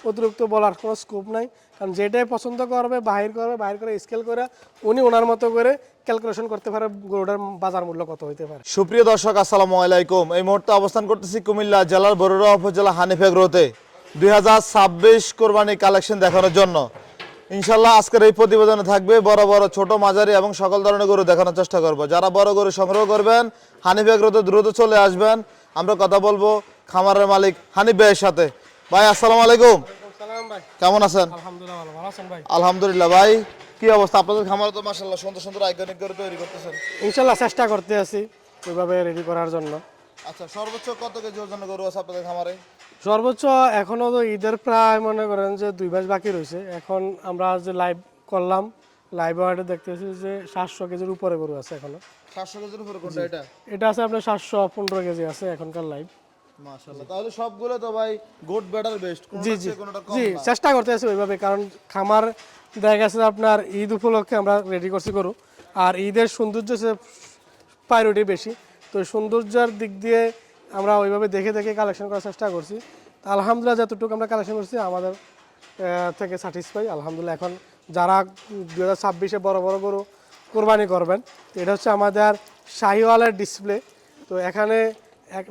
অতিরিক্ত বলার কোনো স্কোপ নাই, কারণ যেটাই পছন্দ করবে বাহির করে স্কেল করে উনি ওনার মতো করে ক্যালকুলেশন করতে পারে গরুটার বাজার মূল্য কত হইতে পারে। সুপ্রিয় দর্শক, আসসালামু আলাইকুম। এই মুহূর্তে অবস্থান করতেছি কুমিল্লা জেলার বরুড়া উপজেলা হানিফ এগ্রোতে 2026 কোরবানি কালেকশন দেখানোর জন্য। ইনশাল্লাহ আজকের এই প্রতিবেদনে থাকবে বড় বড়, ছোট, মাঝারি এবং সকল ধরনের গরু দেখানোর চেষ্টা করব। যারা বড় গরু সংগ্রহ করবেন হানিফ এগ্রোতে দ্রুত চলে আসবেন। আমরা কথা বলবো খামারের মালিক হানিফ ভাইয়ের সাথে। ভাই আসসালামু আলাইকুম, কেমন আছেন? আলহামদুলিল্লাহ। ভাই কি অবস্থা আপনাদের খামারে? তো মাশাআল্লাহ সুন্দর সুন্দর আইকনিক গরু তৈরি করতেছেন। ইনশাল্লাহ চেষ্টা করতে আছি ওইভাবে রেডি করার জন্য। আচ্ছা, সর্বোচ্চ কত কেজি ওজনের গরু আছে আপনাদের খামারে? সর্বোচ্চ এখনো তো ঈদের প্রায় মনে করেন যে 2 মাস বাকি রয়েছে। এখন আমরা যে লাইভ করলাম, লাইভ ওয়ার্ডে দেখতেছি যে 700 কেজির উপরে গরু আছে এখনো। 700 কেজির উপরে কোনটা এটা? এটা আছে আপনার 715 কেজি আছে এখনকার লাইভ। মাশাআল্লাহ, তাহলে সবগুলো তো ভাই গুড বেটার বেস্ট, জি কোনটা জি চেয়ে কোনটা কম জি না। চেষ্টা করতে আছি ওইভাবে, কারণ খামার দেখা গেছে আপনার ঈদ উপলক্ষে আমরা রেডি করছি গরু, আর ঈদের সৌন্দর্য প্রায়োরিটি বেশি, তো সৌন্দর্যের দিক দিয়ে আমরা ওইভাবে দেখে দেখে কালেকশন করার চেষ্টা করছি। তা আলহামদুলিল্লাহ যতটুকু আমরা কালেকশন করছি আমাদের থেকে স্যাটিসফাই আলহামদুলিল্লাহ। এখন যারা 2026-এ বড় বড় গরু কোরবানি করবেন, তো এটা হচ্ছে আমাদের শাহিওয়ালের ডিসপ্লে। তো এখানে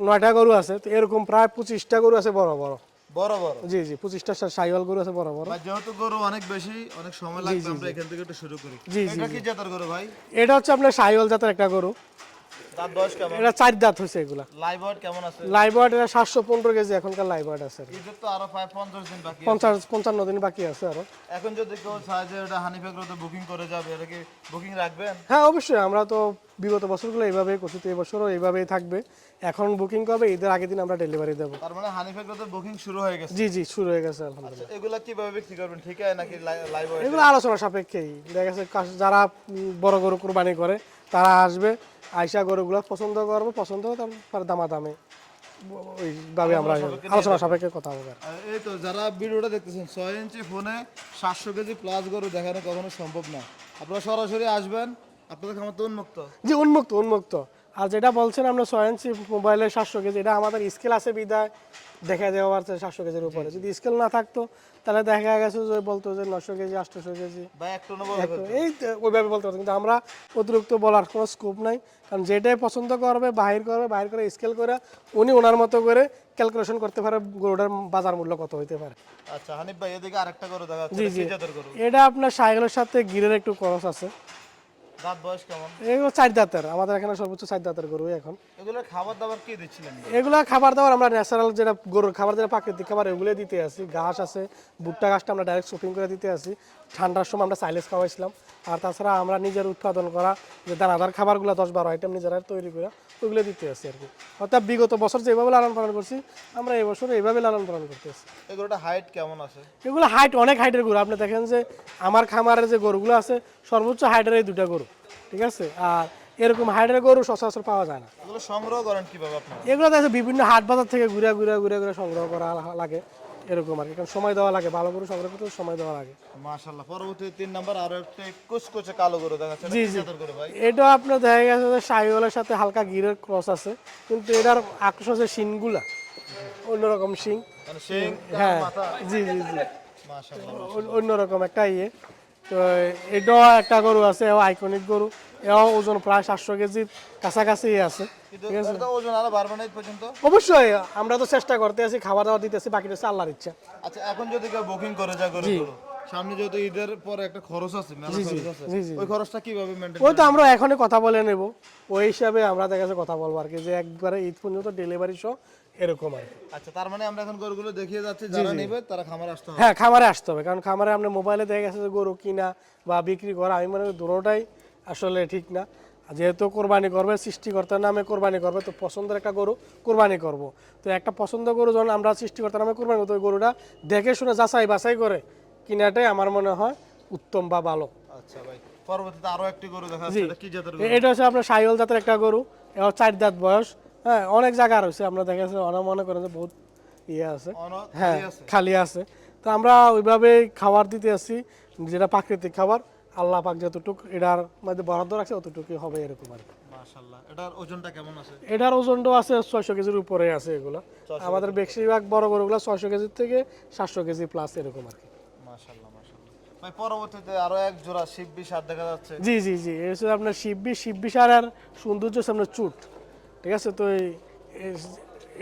9টা গরু আছে, তো এরকম প্রায় 25টা গরু আছে বড় বড়। বড় বড়, জি জি 25টা শাহিওয়াল গরু আছে বড় বড়। ভাই যেহেতু গরু অনেক বেশি, অনেক সময় লাগবে, আমরা এখান থেকে একটু শুরু করি। জি, এটা কি জাতের গরু ভাই? এটা হচ্ছে আপনার শাহিওয়াল জাতের একটা গরু। দাঁত বয়স কেমন? এটা 4 দাঁত হয়েছে এগুলা। লাইভ ওয়েট কেমন আছে? লাইভ ওয়েট এটা 715 কেজি এখনকার লাইভ ওয়েট আছে। ঈদের তো আরো 50 দিন বাকি আছে। 55 দিন বাকি আছে আরো। এখন যদি কেউ চায় যে এটা হানিফ এগ্রোতে বুকিং করে যাবে, এটা কি বুকিং রাখবেন? হ্যাঁ অবশ্যই, আমরা তো বিগত বছরগুলো এইভাবেই করছি, তো এই বছরও এইভাবেই থাকবে। এখন বুকিং করবে, ঈদের আগের দিন আমরা ডেলিভারি দেবো। তার মানে হানিফ এগ্রোতে বুকিং শুরু হয়ে গেছে। জি জি শুরু হয়ে গেছে আলহামদুলিল্লাহ। এগুলা কিভাবে বিক্রি করবেন, ঠিক আছে নাকি লাইভ ওয়েট? এগুলো আলোচনা সাপেক্ষেই দেখা গেছে যারা বড় গরু কোরবানি করে তারা আসবে, আইসা গরুগুলো পছন্দ করবো, পছন্দ হবে তারপর দামাদামে ওইভাবে আমরা আলোচনা সাপেক্ষে কথা হবে। এই তো যারা ভিডিওটা দেখতেছেন 6 ইঞ্চি ফোনে 700 কেজি প্লাস গরু দেখানো কখনো সম্ভব না। আপনারা সরাসরি আসবেন, আপনাদের খামার তো উন্মুক্ত। জি উন্মুক্ত উন্মুক্ত। আর যেটা বলছেন আমরা 6 ইঞ্চি মোবাইলে 700 কেজি, এটা আমাদের স্কেল আছে বিদায় দেখা দেওয়া আছে 700 কেজির উপরে। যদি স্কেল না থাকতো তাহলে দেখা গেছে যে বলতো যে 900 কেজি 800 কেজি ভাই একটু এই ওইভাবে বলতে পারতো, কিন্তু আমরা অতিরিক্ত বলার কোনো স্কোপ নাই, কারণ যেটাই পছন্দ করবে বাহির করে স্কেল করে উনি ওনার মতো করে ক্যালকুলেশন করতে পারে গরুটার বাজার মূল্য কত হইতে পারে। আচ্ছা হানিফ ভাই, এদিকে আরেকটা গরু দেখাচ্ছে, জি জি কি জাতের গরু? এটা আপনার সাইকেলের সাথে গিরের একটু খরচ আছে। দাঁত বয়স কেমন? এগুলো 4 দাঁতের, আমাদের এখানে সর্বোচ্চ 4 দাঁতের গরু এখন। এগুলো খাবার দাবার কি দিচ্ছিলেন? এগুলা খাবার দাবার আমরা ন্যাচারাল যেটা গরুর খাবার, যেটা প্রাকৃতিক খাবার এগুলো দিতে আসি। ঘাস আছে, ভুট্টা ঘাসটা আমরা ডাইরেক্ট শপিং করে দিতে আসি। ঠান্ডার সময় আমরা সাইলেজ খাওয়াইছিলাম। আর তাছাড়া আমরা নিজের উৎপাদন করা যে দানাদার খাবারগুলো 10-12 আইটেম নিজেরা তৈরি করে ওইগুলো দিতে আসি আর কি। অর্থাৎ বিগত বছর যেভাবে লালন পালন করছি আমরা এই বছর এইভাবে লালন পালন করতে আসি। এগুলোটা হাইট কেমন আছে? এগুলো হাইট অনেক হাইটের গরু। আপনি দেখেন যে আমার খামারের যে গরুগুলো আছে সর্বোচ্চ হাইটের এই 2টা গরু, ঠিক আছে। আর এরকম হাইটের গরু সচরাচর পাওয়া যায় না। এগুলো সংগ্রহ করেন কিভাবে আপনারা? এগুলো দেখে বিভিন্ন হাট বাজার থেকে ঘুরে ঘুরে ঘুরে ঘুরে সংগ্রহ করা লাগে এরকম আর কি, কারণ সময় দেওয়া লাগে, ভালো করে সংগ্রহ করতে সময় দেওয়া লাগে। মাশাআল্লাহ। পরবর্তী 3 নাম্বার আরো একটা কুচকুচে কালো গরু দেখাচ্ছে, জি কি জি জাতের গরু ভাই? এটা আপনার দেখা গেছে যে শাহিওয়ালের সাথে হালকা গিরের ক্রস আছে, কিন্তু এটার আকর্ষণ হচ্ছে শিংগুলা অন্যরকম শিং। মানে শিং, হ্যাঁ মাথা। জি জি জি মাশাআল্লাহ। অন্যরকম একটা ইয়ে। তো এটাও একটা গরু আছে, এও আইকনিক গরু, এও ওজন প্রায় 700 কেজির কাছাকাছি আছে। কিন্তু এটা ওজন আরো বাড়বে না এই পর্যন্ত? অবশ্যই আমরা তো চেষ্টা করতে আছি, খাবার দাবার দিতেছি, বাকিটা হচ্ছে আল্লাহর ইচ্ছা। আচ্ছা, এখন যদি কেউ বুকিং করে যায় গরু, সামনে যেহেতু ঈদের পরে একটা খরচ আছে, মেলা খরচ আছে, ওই খরচটা কিভাবে মেইনটেইন? ওই তো আমরা এখনই কথা বলে নেব, ওই হিসাবে আমরা দেখা যাচ্ছে কথা বলবো আর কি, যে একবারে ঈদ পর্যন্ত ডেলিভারি সহ এরকম আর কি। আচ্ছা, তার মানে আমরা এখন গরুগুলো দেখিয়ে যাচ্ছি, যারা নেবে তারা খামারে আসতে হবে। হ্যাঁ খামারে আসতে হবে, কারণ খামারে আমরা মোবাইলে দেখা গেছে যে গরু কিনা বা বিক্রি করা, আমি মনে করি দুটোটাই আসলে ঠিক না। যেহেতু কোরবানি করবে, সৃষ্টিকর্তার নামে কোরবানি করবে, তো পছন্দের একটা গরু কোরবানি করব। তো একটা পছন্দ গরু যখন আমরা সৃষ্টিকর্তার নামে কোরবানি করবো, ওই গরুটা দেখে শুনে যাচাই বাছাই করে কিনাটাই আমার মনে হয় উত্তম বা ভালো। আচ্ছা ভাই, পরবর্তীতে আরো একটি গরু দেখাচ্ছে, এটা কি জাতের গরু? এটা হচ্ছে আপনার শাহিওয়াল জাতের একটা গরু, এও 4 দাঁত বয়স। হ্যাঁ অনেক জায়গা রয়েছে, আমরা দেখা যাচ্ছে অনেক মনে করেন যে বহুত ইয়ে আছে, হ্যাঁ খালি আছে। তো আমরা ওইভাবে খাবার দিতে আসি, যেটা প্রাকৃতিক খাবার, আল্লাহ পাক যতটুকু এটার মধ্যে বরাদ্দ রাখছে অতটুকুই হবে এরকম আর কি। মাশাআল্লাহ। এটার ওজনটা কেমন আছে? এটার ওজনটাও আছে 600 কেজির উপরে আছে এগুলো। আমাদের বেশিরভাগ বড় গরুগুলো 600 কেজির থেকে 700 কেজি প্লাস এরকম আর কি। মাশাআল্লাহ মাশাআল্লাহ। ভাই পরবর্তীতে আরো এক জোড়া শিববি সার দেখা যাচ্ছে। জি জি জি, এই হচ্ছে আপনার শিববি সার আর সৌন্দর্য হচ্ছে আপনার চুট, ঠিক আছে। তো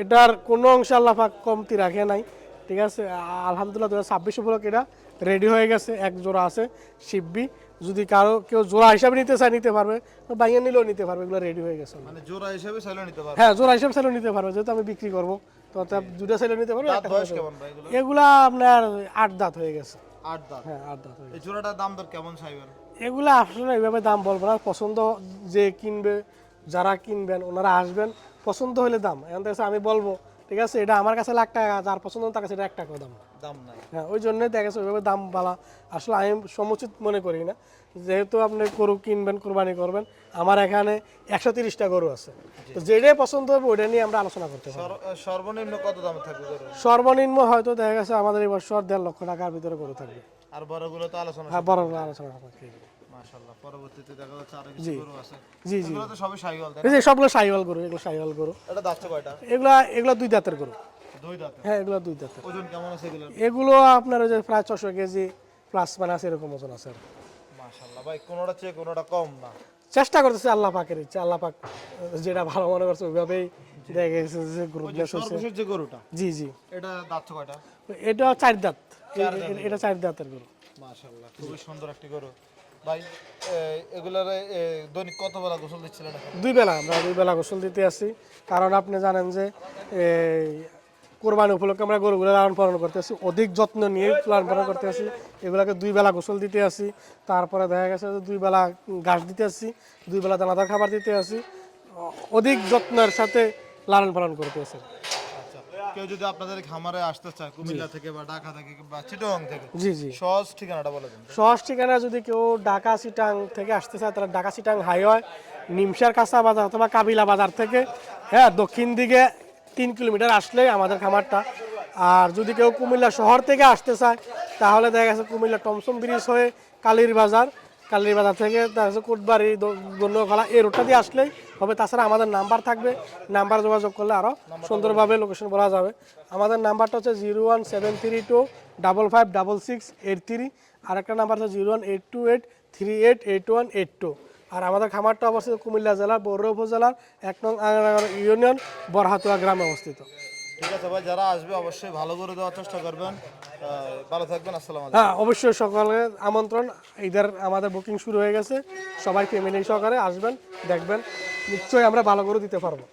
এটার কোনো অংশ আল্লাহ পাক কমতি রাখে নাই, ঠিক আছে। আলহামদুলিল্লাহ 2026 উপলক্ষে এটা রেডি হয়ে গেছে, এক জোড়া আছে শিববি। যদি কেউ জোড়া হিসাবে নিতে চায় নিতে পারবে, বাইরে নিলেও নিতে পারবে, এগুলো রেডি হয়ে গেছে। মানে জোড়া হিসেবে চাইলে নিতে পারবে? হ্যাঁ, জোড়া হিসাবে চাইলেও নিতে পারবে, যেহেতু আমি বিক্রি করবো তো দুটা চাইলেও নিতে পারবে। দাঁত বয়স কেমন ভাই এগুলো? এগুলা আপনার 8 দাঁত হয়ে গেছে। 8 দাঁত। হ্যাঁ, 8 দাঁত হয়ে গেছে। এই জোড়াটার দাম দর কেমন চাইবেন? এগুলা আসলে এইভাবে দাম বলবো না, পছন্দ যে কিনবে, যারা কিনবেন ওনারা আসবেন, পছন্দ হলে দাম। এখন দেখছে আমি বলবো, ঠিক আছে, এটা আমার কাছে লাখ টাকা, যার পছন্দ তার কাছে এটা 1 টাকাও দাম না। দাম নাই। হ্যাঁ, ওই জন্যই দেখা গেছে ওইভাবে দাম বলা আসলে আমি সমুচিত মনে করি না। যেহেতু আপনি গরু কিনবেন, কোরবানি করবেন, আমার এখানে 130টা গরু আছে, তো যেটাই পছন্দ হবে ওইটা নিয়ে আমরা আলোচনা করতে পারি। সর্বনিম্ন কত দাম থাকবে গরু? সর্বনিম্ন হয়তো দেখা গেছে আমাদের এই বছর 1.5 লক্ষ টাকার ভিতরে গরু থাকবে। আর বড়গুলো তো আলোচনা। হ্যাঁ, বড় বড় আলোচনা করতে। মাশাআল্লাহ। পরবর্তীতে দেখা যাচ্ছে আরো কিছু গরু আছে। জি জি, এগুলো তো সবই শাহিওয়াল, তাই এই না? যে সবগুলো শাহিওয়াল গরু, এগুলো শাহিওয়াল গরু। এটা দাঁতটা কয়টা? এগুলা 2 দাঁতের গরু। 2 দাঁতে। হ্যাঁ, এগুলো 2 দাঁতের। ওজন কেমন আছে এগুলোর? এগুলো আপনার ওই যে প্রায় 600 কেজি প্লাস মানে আছে, এরকম ওজন আছে। মাশাআল্লাহ ভাই, কোনোটা চেয়ে কোনোটা কম না। চেষ্টা করতেছে আল্লাহ পাকের ইচ্ছা, আল্লাহ পাক যেটা ভালো মনে করছে ওইভাবেই দেখা গেছে যে গ্রুপ সর্বশেষ যে গরুটা, জি জি, এটা দাঁত কয়টা? এটা 4 দাঁত। এটা 4 দাঁতের গরু। মাশাআল্লাহ, খুবই সুন্দর একটি গরু। ভাই এগুলার দৈনিক কত বেলা গোসল দিচ্ছিলেন এখন? 2 বেলা, আমরা 2 বেলা গোসল দিতে আসি, কারণ আপনি জানেন যে এই কোরবানি উপলক্ষে আমরা গরুগুলো লালন পালন করতে আসি, অধিক যত্ন নিয়ে লালন পালন করতে আসি। এগুলোকে 2 বেলা গোসল দিতে আসি, তারপরে দেখা গেছে যে 2 বেলা ঘাস দিতে আসি, 2 বেলা দানাদার খাবার দিতে আসি, অধিক যত্নের সাথে লালন পালন করতে আসি। আচ্ছা, কেউ যদি আপনাদের খামারে আসতে চায় কুমিল্লা থেকে বা ঢাকা থেকে বা চিটাগাং থেকে, জি জি, সহজ ঠিকানাটা বলে দিন। সহজ ঠিকানা যদি কেউ ঢাকা চিটাং থেকে আসতে চায়, তাহলে ঢাকা চিটাং হাইওয়ে নিমসার কাঁচা বাজার অথবা কাবিলা বাজার থেকে, হ্যাঁ, দক্ষিণ দিকে 3 কিলোমিটার আসলেই আমাদের খামারটা। আর যদি কেউ কুমিল্লা শহর থেকে আসতে চায়, তাহলে দেখা গেছে কুমিল্লা টমসম ব্রিজ হয়ে কালীর বাজার থেকে দেখা যাচ্ছে কোটবাড়ি, দন্যখলা, এই রোডটা দিয়ে আসলেই হবে। তাছাড়া আমাদের নাম্বার থাকবে, নাম্বার যোগাযোগ করলে আরও সুন্দরভাবে লোকেশন বলা যাবে। আমাদের নাম্বারটা হচ্ছে 01732556683, আর একটা নাম্বার হচ্ছে 01828388182। আর আমাদের খামারটা অবস্থিত কুমিল্লা জেলার বড়ুয়া উপজেলার 1 নং ইউনিয়ন বরহাতুয়া গ্রামে অবস্থিত। ঠিক আছে ভাই, যারা আসবে অবশ্যই ভালো করে দেওয়ার চেষ্টা করবেন। ভালো থাকবেন, আসসালামু আলাইকুম। হ্যাঁ, অবশ্যই সকলে আমন্ত্রণ। ঈদের আমাদের বুকিং শুরু হয়ে গেছে, সবাই ফ্যামিলি সহকারে আসবেন, দেখবেন, নিশ্চয়ই আমরা ভালো করে দিতে পারবো।